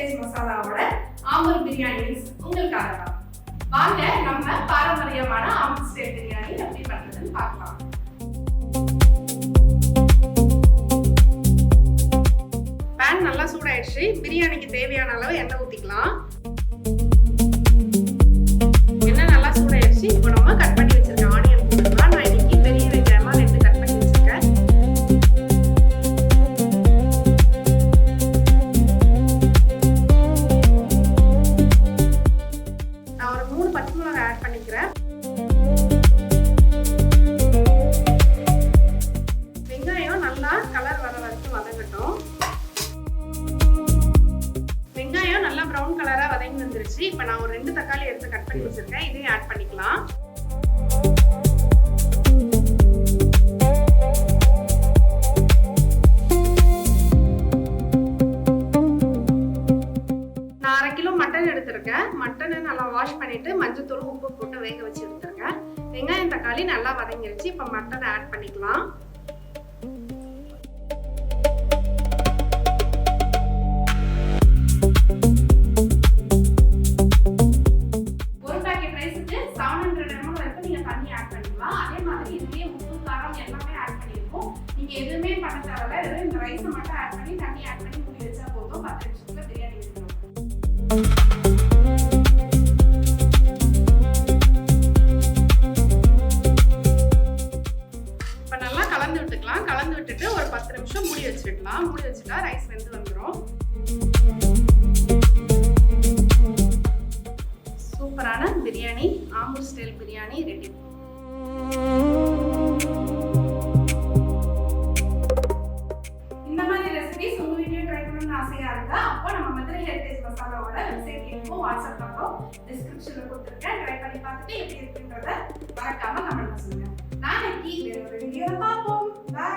Heritage மசாலாவோட ஆம்பூர் பிரியாணிஸ் உங்களுக்காக தான். வாங்க நம்ம பாரம்பரியமான ஆம்பூர் ஸ்டைல் பிரியாணி எப்படி பண்றதுன்னு பார்க்கலாம். பேன் நல்லா சூடாயிடுச்சு. பிரியாணிக்கு தேவையான அளவு எண்ணெய் ஊற்றிக்கலாம். எண்ணெய் நல்லா சூடாயிடுச்சு. இப்போ நம்ம கட் பண்ணி வச்சிருக்க ஆனியன் போட்டுக்கலாம். நான் இன்னைக்கு பெரிய வெங்காயமா 2 கட் பண்ணி வச்சிருக்கேன். நான் ஒரு 3 பச்சை மிளகாய் ஆட் பண்ணிக்கிறேன். வெங்காயம் நல்லா கலர் வர வரைக்கும் வதங்கட்டும். வெங்காயம் நல்லா ப்ரௌன் கலரா வதங்கி வந்துருச்சு. இப்போ நான் ஒரு 2 தக்காளி எடுத்து கட் பண்ணி வச்சிருக்கேன். இதையும் ஆட் பண்ணிக்கலாம். நான் 1/2 கிலோ மட்டன் எடுத்திருக்கேன். மட்டனை நல்லா வாஷ் பண்ணிட்டு மஞ்சத்தூள் உப்பு போட்டு வேக வச்சு எடுத்திருக்கேன். வெங்காயம் தக்காளி நல்லா வதங்கிருச்சு. இப்போ மட்டனை ஆட் பண்ணிக்கலாம். அதே மாதிரி இதுலயே உப்பு காரம் எல்லாமே ஆட் பண்ணிருக்கோம். நீங்க எதுவுமே பண்ண தேவையில்ல. இந்த ரைஸ் மட்டும் ஆட் பண்ணி தண்ணி ஆட் பண்ணி மூடி வச்சா போதும். 10 நிமிஷத்துல பிரியாணி வெந்துடும். இப்ப நல்லா கலந்து விட்டுக்கலாம். கலந்து விட்டுட்டு ஒரு 10 நிமிஷம் மூடி வச்சிடலாம். மூடி வச்சுட்டா ரைஸ் வெந்து வந்துடும். சூப்பரான பிரியாணி, ஆம்பூர் ஸ்டைல் பிரியாணி ரெடி. இந்த மாதிரி ரெசிபிஸ் உங்க வீட்லயே ட்ரை பண்ணணும்னு ஆசையா இருந்தா அப்போ நம்ம மதுரை ஹெரிட்டேஜ் மசாலாவோட வெப்சைட் லிங்க்கும் வாட்ஸ்அப் நம்பரும் டிஸ்கிரிப்ஷன்ல கொடுத்திருக்கேன். ட்ரை பண்ணி பார்த்துட்டு எப்படி இருக்குன்றத மறக்காம கமெண்ட் பண்ணுங்க. நாளைக்கு வேற ஒரு வீடியோல பார்ப்போம். பை.